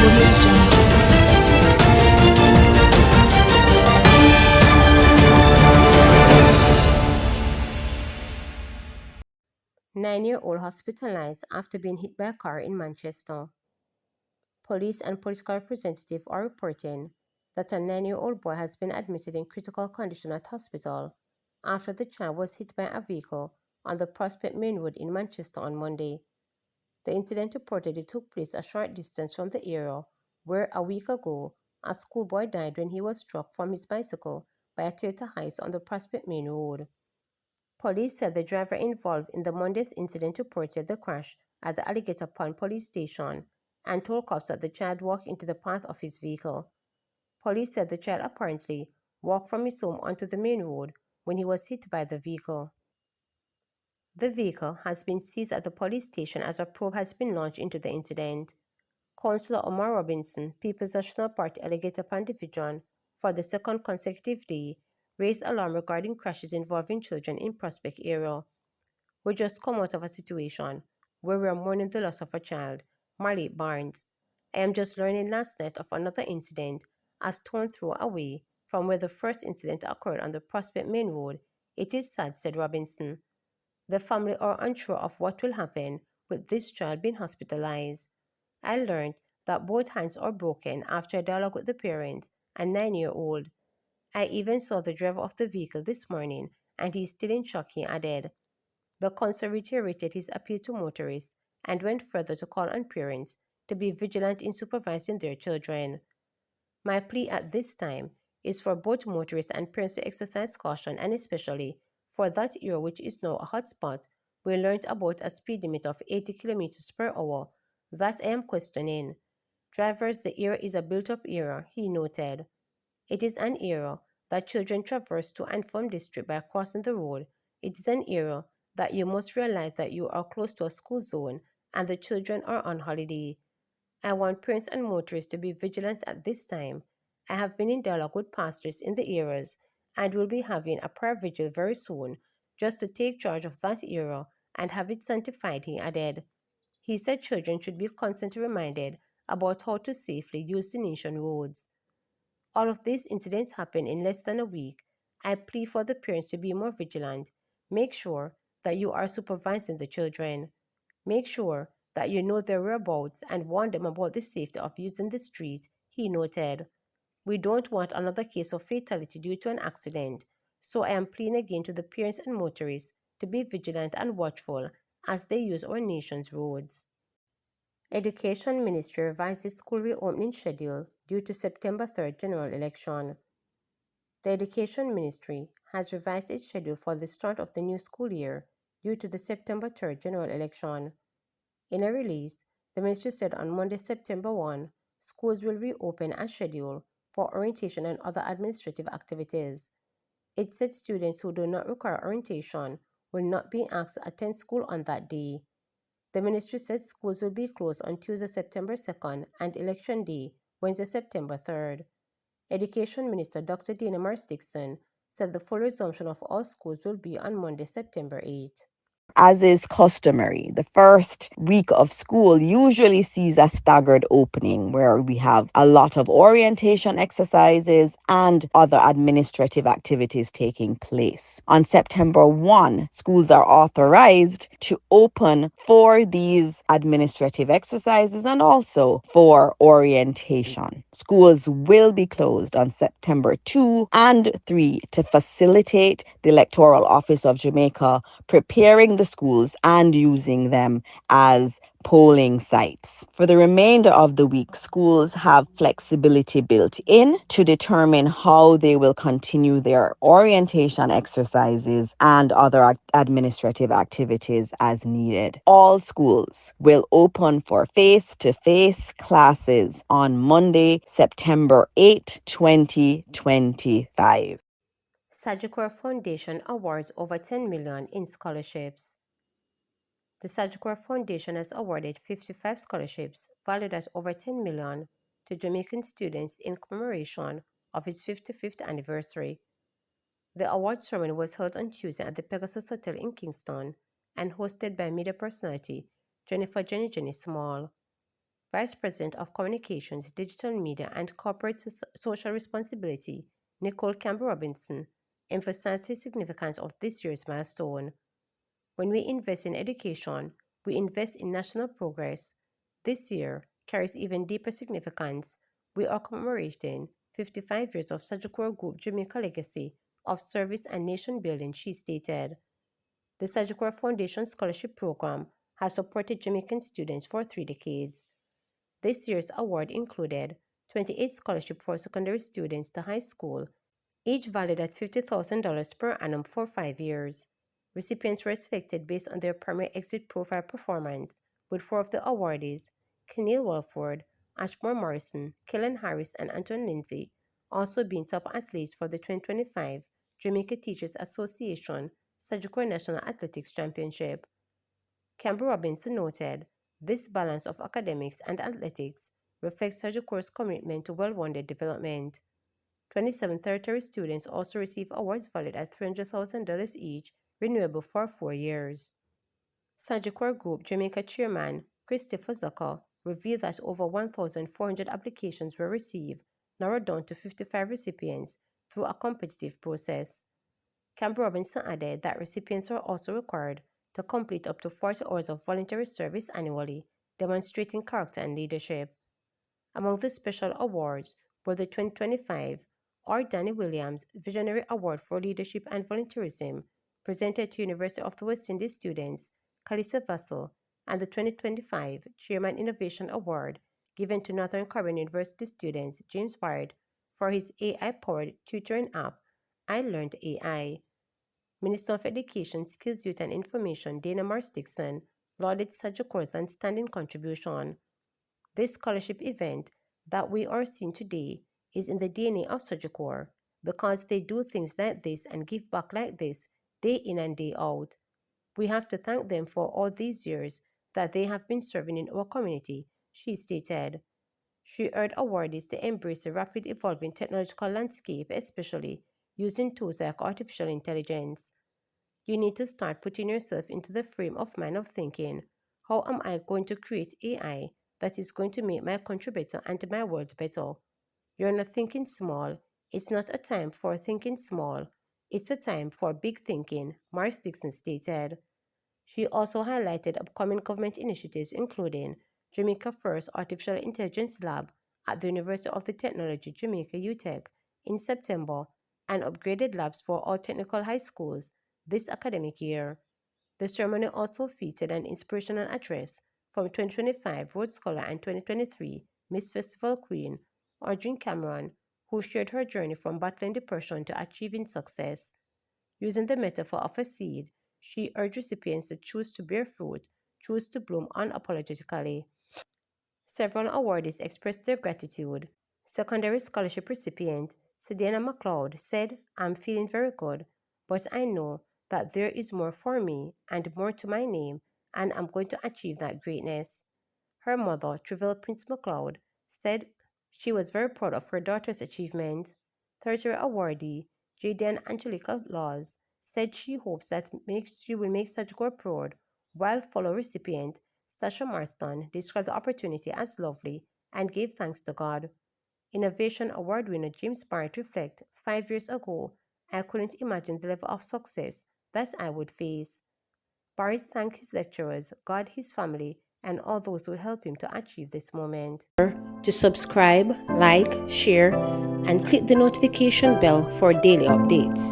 Audio Jungle. 9-year-old hospitalized after being hit by a car in Manchester. Police and political representatives are reporting that a 9-year-old boy has been admitted in critical condition at hospital after the child was hit by a vehicle on the Prospect Main Road in Manchester on Monday. The incident reportedly took place a short distance from the area where a week ago a schoolboy died when he was struck from his bicycle by a Toyota Hiace on the Prospect Main Road. Police said the driver involved in the Monday's incident reported the crash at the Alligator Pond police station and told cops that the child walked into the path of his vehicle. Police said the child apparently walked from his home onto the main road when he was hit by the vehicle. The vehicle has been seized at the police station as a probe has been launched into the incident. Councillor Omar Robinson, People's National Party Alligator Pond Division, for the second consecutive day, raised alarm regarding crashes involving children in Prospect area. We just come out of a situation where we are mourning the loss of a child, Marley Barnes. I am just learning last night of another incident a stone throw away from where the first incident occurred on the Prospect Main Road. It is sad, said Robinson. The family are unsure of what will happen with this child being hospitalized. I learned that both hands are broken after a dialogue with the parent, a 9-year-old. I even saw the driver of the vehicle this morning and he is still in shock, he added. The council reiterated his appeal to motorists and went further to call on parents to be vigilant in supervising their children. My plea at this time is for both motorists and parents to exercise caution, and especially for that area which is now a hotspot. We learned about a speed limit of 80 kilometers per hour. That I am questioning. Drivers, the area is a built-up area, he noted. It is an area that children traverse to and from district by crossing the road. It is an area that you must realize that you are close to a school zone and the children are on holiday. I want parents and motorists to be vigilant at this time. I have been in dialogue with pastors in the areas and will be having a prayer vigil very soon just to take charge of that area and have it sanctified, he added. He said children should be constantly reminded about how to safely use the nation roads. All of these incidents happen in less than a week. I plead for the parents to be more vigilant. Make sure that you are supervising the children. Make sure that you know their whereabouts and warn them about the safety of using the street, he noted. We don't want another case of fatality due to an accident, so I am pleading again to the parents and motorists to be vigilant and watchful as they use our nation's roads. Education Ministry revised its school reopening schedule due to September 3rd general election. The Education Ministry has revised its schedule for the start of the new school year due to the September 3rd general election. In a release, the ministry said on Monday, September 1, schools will reopen as scheduled for orientation and other administrative activities. It said students who do not require orientation will not be asked to attend school on that day. The ministry said schools will be closed on Tuesday, September 2nd and Election Day, Wednesday, September 3rd. Education Minister Dr. Dina Marx-Dixon said the full resumption of all schools will be on Monday, September 8th. As is customary, the first week of school usually sees a staggered opening where we have a lot of orientation exercises and other administrative activities taking place. On September 1, schools are authorized to open for these administrative exercises and also for orientation. Schools will be closed on September 2 and 3 to facilitate the Electoral Office of Jamaica preparing the schools and using them as polling sites. For the remainder of the week, schools have flexibility built in to determine how they will continue their orientation exercises and other administrative activities as needed. All schools will open for face-to-face classes on Monday, September 8, 2025. Sagicor Foundation awards over $10 million in scholarships. The Sagicor Foundation has awarded 55 scholarships valued at over $10 million to Jamaican students in commemoration of its 55th anniversary. The award ceremony was held on Tuesday at the Pegasus Hotel in Kingston and hosted by media personality Jennifer Jenny Small. Vice President of Communications, Digital Media, and Corporate Social Responsibility, Nicole Campbell Robinson, emphasized the significance of this year's milestone. When we invest in education, we invest in national progress. This year carries even deeper significance. We are commemorating 55 years of Sagicor Group Jamaica legacy of service and nation building, she stated. The Sagicor Foundation Scholarship Program has supported Jamaican students for 3 decades. This year's award included 28 scholarships for secondary students to high school, each valued at $50,000 per annum for 5 years. Recipients were selected based on their primary exit profile performance, with 4 of the awardees, Keneal Walford, Ashmore Morrison, Kellen Harris, and Anton Lindsay, also being top athletes for the 2025 Jamaica Teachers Association Sagicor National Athletics Championship. Campbell Robinson noted, this balance of academics and athletics reflects Sagicor's commitment to well-rounded development. 27 territory students also receive awards valued at $300,000 each, renewable for 4 years. Sagicor Group Jamaica Chairman Christopher Zucker revealed that over 1,400 applications were received, narrowed down to 55 recipients through a competitive process. Campbell Robinson added that recipients are also required to complete up to 40 hours of voluntary service annually, demonstrating character and leadership. Among the special awards were the 2025 R. Danny Williams Visionary Award for Leadership and Volunteerism, presented to University of the West Indies students Kalisa Vassell, and the 2025 Chairman Innovation Award, given to Northern Caribbean University students James Bard for his AI-powered tutoring app, I Learned AI. Minister of Education, Skills, Youth and Information Dana Mars Dixon lauded Sagicor's outstanding contribution. This scholarship event that we are seeing today is in the DNA of Sagicor because they do things like this and give back like this day in and day out. We have to thank them for all these years that they have been serving in our community, she stated. She urged awardees to embrace the rapid evolving technological landscape, especially using tools like artificial intelligence. You need to start putting yourself into the frame of mind of thinking, how am I going to create AI that is going to make my country better and my world better? You're not thinking small. It's not a time for thinking small. It's a time for big thinking, Mars Dixon stated. She also highlighted upcoming government initiatives including Jamaica First Artificial Intelligence Lab at the University of the Technology Jamaica UTech in September and upgraded labs for all technical high schools this academic year. The ceremony also featured an inspirational address from 2025 Rhodes Scholar and 2023 Miss Festival Queen, Audrey Cameron, who shared her journey from battling depression to achieving success. Using the metaphor of a seed, she urged recipients to choose to bear fruit, choose to bloom unapologetically. Several awardees expressed their gratitude. Secondary scholarship recipient Sedena McLeod said, I'm feeling very good, but I know that there is more for me and more to my name, and I'm going to achieve that greatness. Her mother, Treville Prince McLeod, said she was very proud of her daughter's achievement. Tertiary awardee Jaden Angelica Laws said she hopes that she will make Sagicor proud, while fellow recipient Stasha Marston described the opportunity as lovely and gave thanks to God. Innovation Award winner James Barrett reflected, 5 years ago, I couldn't imagine the level of success that I would face. Barrett thanked his lecturers, God, his family, and all those who helped him to achieve this moment. To subscribe, like, share, and click the notification bell for daily updates.